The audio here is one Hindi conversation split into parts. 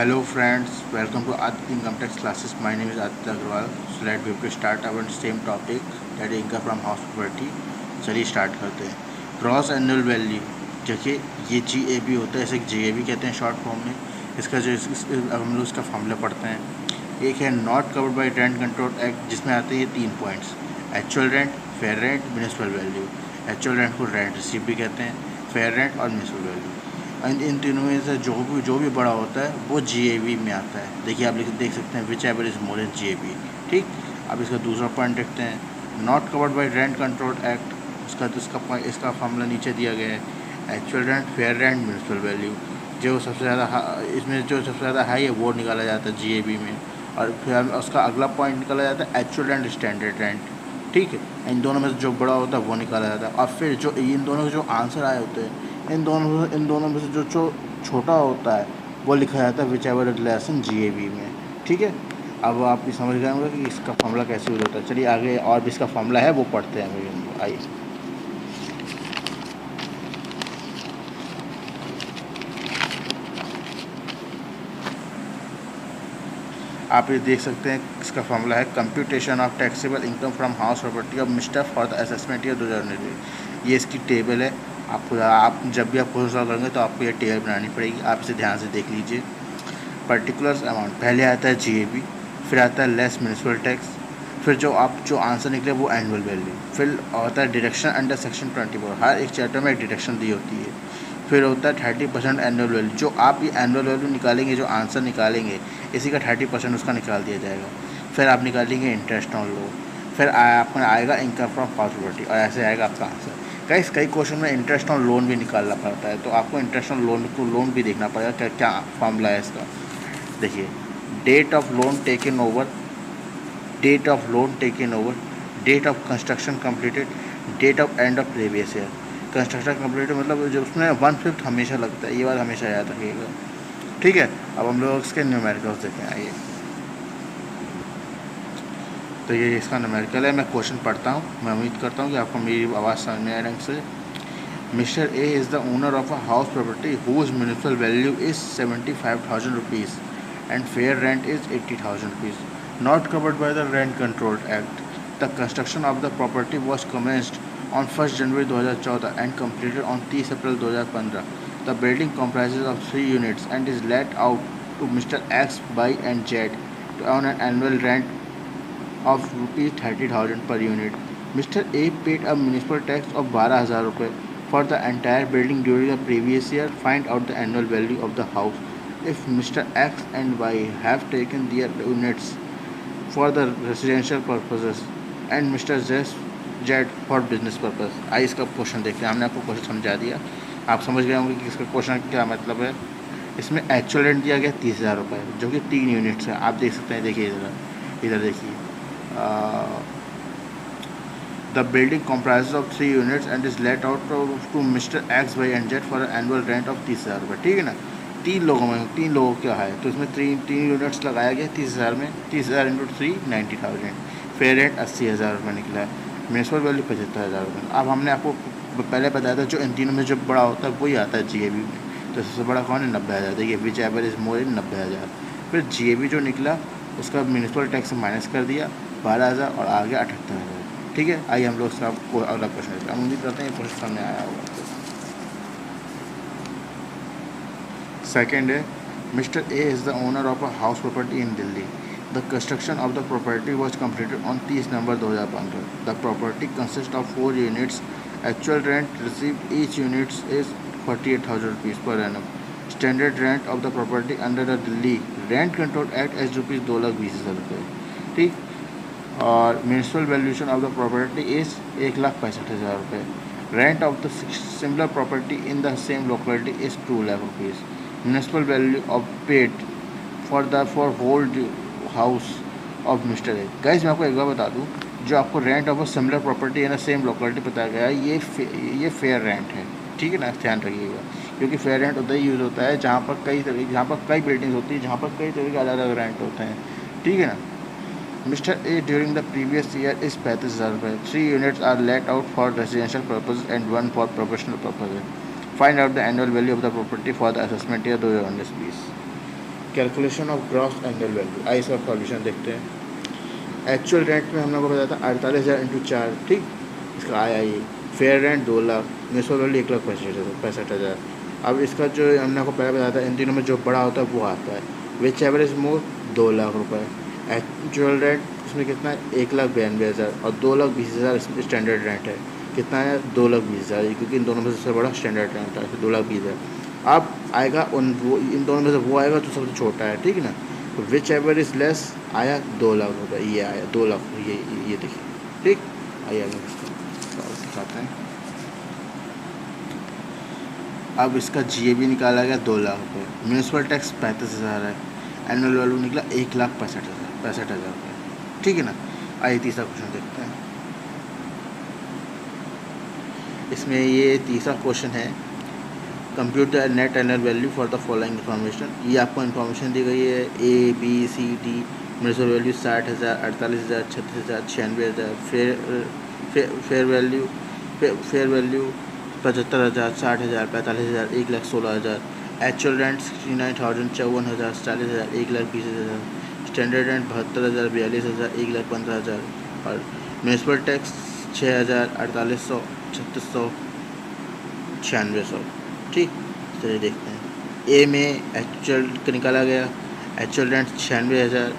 Hello friends, welcome to Aditya Income Tax classes. My name is Aditya Agrawal. So let we start our same topic, that is income from house property. चलिए स्टार्ट करते हैं। ग्रॉस एनुअल वैल्यू, देखिए ये GAB होता है, इसे GAB कहते हैं शॉर्ट फॉर्म में। इसका जो हम लोग इसका फॉर्मूला पढ़ते हैं। एक है not covered by rent control act, जिसमें आते हैं ये 3 points: actual rent, fair rent, municipal value. Actual rent को रेंट रिसीव भी कहते हैं, फेयर रेंट और म्यूनिसिपल वैल्यू। इन तीनों में से जो भी बड़ा होता है वो GAB में आता है। देखिए आप देख सकते हैं which ever is more than GAB। ठीक, अब इसका दूसरा पॉइंट देखते हैं, not covered by rent control act. इसका फार्मूला नीचे दिया गया है। Actual rent, fair rent, municipal value. जो सबसे ज़्यादा इसमें जो सबसे ज़्यादा हाई है वो निकाला जाता है GAB में, और फिर उसका अगला पॉइंट निकाला जाता है एक्चुअल रेंट, स्टैंडर्ड रेंट। ठीक है, इन दोनों में से जो बड़ा होता है वो निकाला जाता है, और फिर जो इन दोनों के जो आंसर आए होते हैं, इन दोनों में से जो छोटा होता है वो लिखा जाता है which ever is less in GAB में। ठीक है, अब आप भी समझ गए होंगे कि इसका फॉर्मूला कैसे यूज होता है। चलिए आगे और भी इसका फॉर्मूला है वो पढ़ते हैं। आइए, आप ये देख सकते हैं इसका फॉर्मूला है computation of taxable income from house property of mister for the assessment year 2019। ये इसकी टेबल है। आप जब भी आप कोर्स करेंगे तो आपको ये टेबल बनानी पड़ेगी। आप इसे ध्यान से देख लीजिए। पर्टिकुलर्स अमाउंट पहले आता है GAB, फिर आता है लेस म्यूनिसिपल टैक्स, फिर जो आंसर निकले वो एनुअल वैल्यू, फिर होता है डिडक्शन अंडर सेक्शन 24। हर एक चैप्टर में एक डिडक्शन दी होती है। फिर होता है 30% एनुअल वैल्यू। जो आप ये एनुअल वैल्यू निकालेंगे, जो आंसर निकालेंगे, इसी का 30% उसका निकाल दिया जाएगा। फिर आप निकालेंगे इंटरेस्ट ऑन लोन, फिर आपका आएगा इनकम फ्रॉम हाउस प्रॉपर्टी, और ऐसे आएगा आपका आंसर। कई क्वेश्चन में इंटरेस्ट ऑन लोन भी निकालना पड़ता है, तो आपको इंटरेस्ट ऑन लोन भी देखना पड़ेगा क्या फॉर्मूला है इसका। देखिए, date of loan taken over, date of loan taken over, date of construction completed, date of end of previous year. Construction completed मतलब जो उसमें 1/5 हमेशा लगता है, ये बात हमेशा याद रखिएगा। ठीक है, अब हम लोग इसके न्यूमेरिकल्स देखें। आइए, तो ये इसका न्यूमेरिकल है। मैं क्वेश्चन पढ़ता हूँ। मैं उम्मीद करता हूँ कि आपको मेरी आवाज़ समझ में आए ढंग से। Mister A is the owner of a house property whose municipal value is 75,000 rupees and fair rent is 80,000 rupees, not covered by the Rent Control Act. The construction of the property was commenced on 1st January 2014 and completed on 30 April 2015. The building comprises of 3 units and is let out to Mr. X, Y and Z on an annual rent of rupees 30,000 per unit. Mr. A paid a municipal tax of 12,000 rupees for the entire building during the previous year. Find out the annual value of the house if Mr. X and Y have taken their units for the residential purposes and Mr. Z for business purpose। आइए इसका क्वेश्चन देखते हैं। हमने आपको क्वेश्चन समझा दिया, आप समझ गए होंगे कि इसका क्वेश्चन क्या मतलब है। इसमें एक्चुअल रेंट दिया गया 30,000 रुपये, जो कि 3 यूनिट्स है। आप देख सकते हैं, देखिए इधर देखिए, the building comprises of 3 units and is let out to Mr. X, Y and Z for an annual rent of 30,000 रुपये। ठीक है ना, 3 लोगों क्या है, तो इसमें तीन यूनिट्स लगाया गया 30,000 में। 30,000 इंटू 3 90,000। फेयर रेंट 80,000 रुपये निकला है। म्यूनिसिपल वैल्यू 75,000 रुपये। अब हमने आपको पहले बताया था जो इन तीनों में जो बड़ा होता है वही आता है GAB में। तो सबसे बड़ा कौन है? 90,000। देखिए विच एवर इज़ मोर इन 90,000। फिर GAB जो निकला उसका म्यूनिसिपल टैक्स माइनस कर दिया 12,000 और आ गया 78,000। ठीक है, आइए हम लोग इसका अगला क्वेश्चन लेते हैं। हम उम्मीद करते हैं ये क्वेश्चन सामने आया होगा। सेकेंड है, mister A is the owner of a house property in Delhi. The construction of the property was completed on 30 November 2015. The property consist of 4 units. Actual rent received each units is 48,000 rupees per annum. Standard rent of the property under the Delhi rent control act as rupees 2,20,000 रुपये। ठीक, और municipal valuation of the property is 1,65,000 रुपये। Rent of the similar property in the same locality is 2 lakh rupees. Municipal value of paid for hold house of mister A. Guys मैं आपको एक बार बता दूं, जो आपको rent of a similar property in the same locality बताया गया है, ये फेयर रेंट है। ठीक है ना, ध्यान रखिएगा, क्योंकि फेयर रेंट उतना ही यूज़ होता है जहाँ पर कई बिल्डिंग्स होती है, जहाँ पर कई तरह के अलग अलग रेंट होते हैं। ठीक है ना। Mr. A during the previous year is 35,000 रुपये। 3 units are let out for residential purposes and 1 for professional purposes. Find out the annual value of the property for the assessment year 2019-20। Calculation of gross annual value, आइए इसका सॉल्यूशन देखते हैं। एक्चुअल रेंट में हम लोग को बताया था 48,000 इंटू 4, ठीक। इसका आया ये fair rent 2 lakh, municipal value 1,65,000। अब इसका जो हमने आपको पहले बताया था, इन तीनों में जो बड़ा होता है वो आता है, विच एवरेज मोर 2 लाख रुपये। एक्चुअल रेंट इसमें कितना है 1,92,000 और 2,20,000 इसमें स्टैंडर्ड रेंट है। कितना है 2,20,000, क्योंकि इन दोनों में सबसे बड़ा स्टैंडर्ड रेंट है 2,20,000। अब आएगा इन दोनों में से वो आएगा जो सबसे छोटा है, ठीक है ना। तो विच एवर इज़ लेस आया 2 लाख रुपये, ये आया 2 लाख, ये देखिए, ठीक। आइए आगे इसको दिखाते हैं। अब इसका GAB निकाला गया 2 लाख रुपये, म्यूनसिपल टैक्स 35,000 है, एनुअल वैल्यू निकला 1,65,000 रुपये, ठीक है ना। आइए तीसरा क्वेश्चन देखते हैं। इसमें ये तीसरा क्वेश्चन है, compute the net annual value for the following information. ये आपको इन्फॉर्मेशन दी गई है ABCD। Municipal value 60,000, 48,000, 36,000, 96,000। Fair value 75,000, 60,000, 45,000, 1,16,000। Actual rent 69,000, 54,000, 40,000, 1,20,000। Standard rent 72,000, 42,000, 1,15,000। और म्यूनसिपल टैक्स 6,000, 4,800, 3,600, 9,600, ठीक। चलिए देखते हैं। ए में एक्चुअल निकाला गया, actual rent 96,000,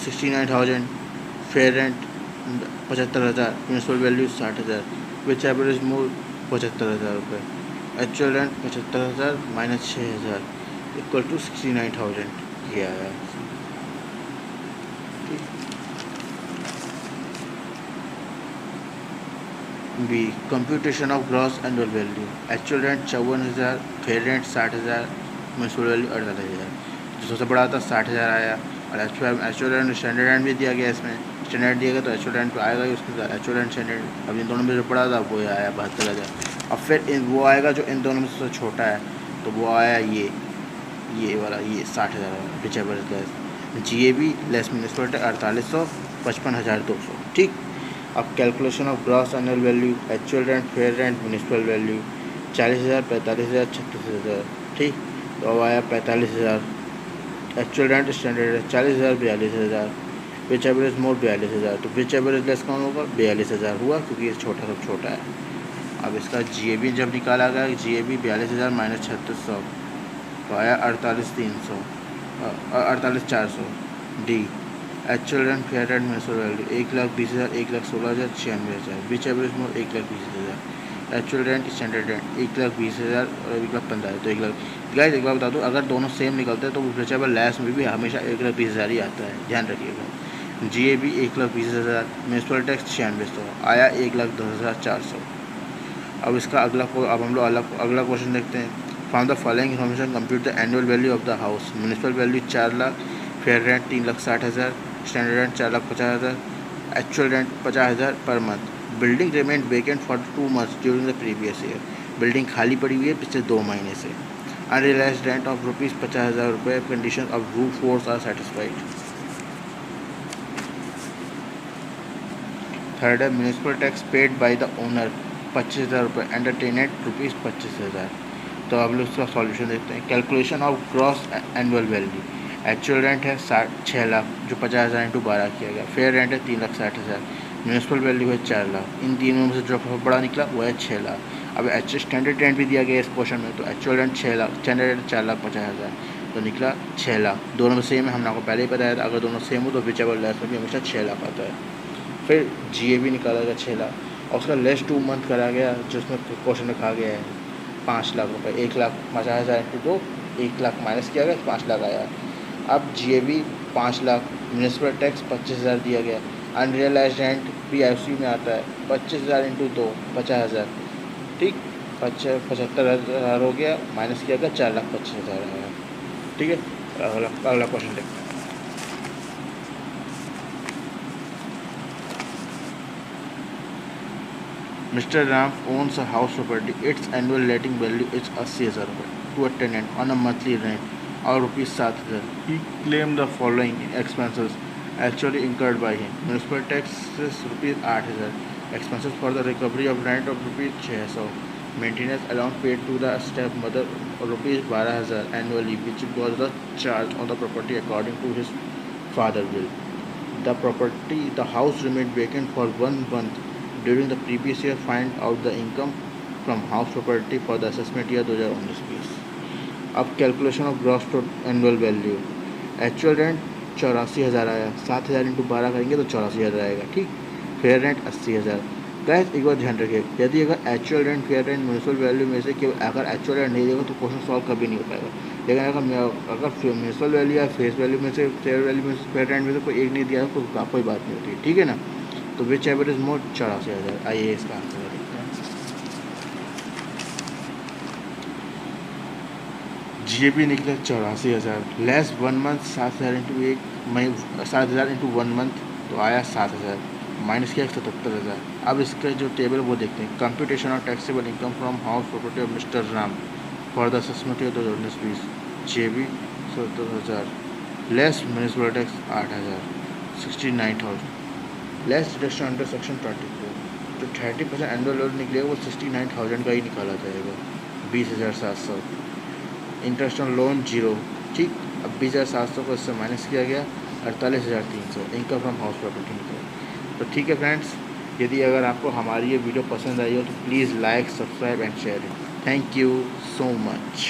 69,000, fair rent 75,000, municipal value 60,000, which average more 75,000 रुपये। Actual rent 75,000 minus 6,000 equal to 69,000, ये आया। B computation of gross annual value, actual rent 54,000, fair rent 60,000, municipal value 48,000। जो सबसे बड़ा था 60,000 आया, और एक्चुअल रेंट स्टैंडर्ड रेंट भी दिया गया, इसमें स्टैंडर्ड दिया गया तो एक्चुअल रेंट तो आएगा ही उसके साथ, एक्चुअल रेंट स्टैंडर्ड। अब इन दोनों में जो बड़ा था वो आया 72,000। अब फिर वो आएगा जो इन दोनों में सबसे छोटा है, तो वो आया ये वाला, ये 60,000, which ever is less. GAB less municipal tax 4,800, 55,200, ठीक। अब calculation of gross annual value, actual rent, fair rent, municipal value 40,000, 45,000, 36,000, ठीक। तो अब आया 45,000। एक्चुअल रेंट स्टैंडर्ड है 40,000, 42,000, विच एवरेज मोर 42,000। तो विच एवरेज लेस कौन होगा, 42,000 हुआ, क्योंकि ये छोटा सब छोटा है। अब इसका GAB जब निकाला गया, GAB 42,000 माइनस 3,600, तो आया 48,300, 48,400। D actual rent, fair rent, municipal value 1,20,000, 1,16,000, 96,000, विच एवरेज मोर 1,20,000। एक्चुअल रेंट, स्टैंडर्ड रेंट 1,20,000 और 1,15,000, तो 1,00,000। गाइस एक बार बता दूँ, अगर दोनों सेम निकलते हैं तो विच एवर लेस में भी हमेशा 1,20,000 ही आता है, ध्यान रखिएगा। GAB 1,20,000, म्यूनसिपल टैक्स 9600, आया 1,10,400। अब इसका अब हम लोग अगला क्वेश्चन देखते हैं। From the following information compute the annual value of the house. Municipal value 4 lakh, fair rent 3,60,000, standard rent 4,50,000, actual rent 50,000 per month. Building remained vacant for 2 months during the previous year. Building खाली पड़ी हुई है पिछले 2 महीने से। अनरियलाइज रेंट ऑफ ₹50,000 रुपये, condition of roof floors are satisfied. Third है municipal tax paid by the owner 25,000 रुपये, एंड टेनेंट ₹25,000। तो अब लोग उसका सॉल्यूशन देखते हैं। Calculation of gross annual value, actual rent है 6 लाख, जो 50,000 इंटू 12 किया गया। फेयर रेंट है 3,60,000, म्यूनसिपल वैल्यू है 4 लाख। इन तीनों में से जो बड़ा निकला वो है 6 लाख। अब स्टैंडर्ड रेंट भी दिया गया इस क्वेश्चन में, तो actual rent 6 lakh, standard rent 4,50,000, तो निकला 6 लाख। दोनों में सेम है, हमने आपको पहले ही बताया था, अगर दोनों सेम हो तो विच एवर लेस में भी हमेशा 6 लाख आता है। फिर GAB निकाला गया 6 लाख, और उसका लेस 2 मंथ करा गया, जिसमें क्वेश्चन रखा गया है 5 लाख रुपये। 1,50,000 इंटू 2, 1 लाख माइनस किया गया, 5 लाख आया। अब GAB 5 लाख, म्यूनसिपल टैक्स 25,000 दिया गया, अनरियलाइज रेंट PIC में आता है 25,000 इंटू 2, 50,000, ठीक। 75,000 हो गया, माइनस किया गया 4,25,000 आया, ठीक है। अगला क्वेश्चन देखते हैं। Mr. Ram owns a house property. Its annual letting value is 80,000 to a tenant on a monthly rent or ₹7,000. He claimed the following expenses actually incurred by him. Municipal taxes ₹8,000. Expenses for the recovery of rent of ₹600. Maintenance allowance paid to the stepmother ₹12,000 annually, which was the charge on the property according to his father will. The house remained vacant for 1 month during the previous year. Find out the income from house property for the assessment year 2019-20. अब calculation of gross annual value. Actual rent 84,000 आया, 7,000 इंटू 12 करेंगे तो 84,000 आएगा। ठीक, फेयर रेंट 80,000। गैस एक बार ध्यान रखिए, यदि अगर actual rent, fair rent, municipal value में से केवल अगर एक्चुअल रेंट नहीं देगा तो क्वेश्चन सॉल्व कभी नहीं हो पाएगा। लेकिन अगर म्यूनसिपल वैल्यू या फेस वैल्यू में से, फेयर वैल्यू में से, फेयर रेंट में से कोई एक नहीं दिया तो कोई बात नहीं होती है। ठीक है ना। तो विच एवर इज मोर 84,000। आइए इसका आंसर देखते हैं। GAP निकला 84,000, less 1 month 7,000 into 7,000 into 1 month तो आया 7,000, माइनस किया 77,000। अब इसका जो टेबल वो देखते हैं। Computation of taxable income from house property of mister Ram for the assessment year 2019-20। JB 70,000, less municipal tax 8,000, 69,000, less deduction under section 24। जो 30% एनुअल लोन निकलेगा वो 69,000 का ही निकाला जाएगा, 20,700। Interest on loan 0। ठीक, अब 20,700 को इससे माइनस किया गया, 48,300 इनकम फ्रॉम हाउस प्रॉपर्टी निकला। तो ठीक है फ्रेंड्स, यदि अगर आपको हमारी ये वीडियो पसंद आई हो तो please like, subscribe and share it. Thank you so much.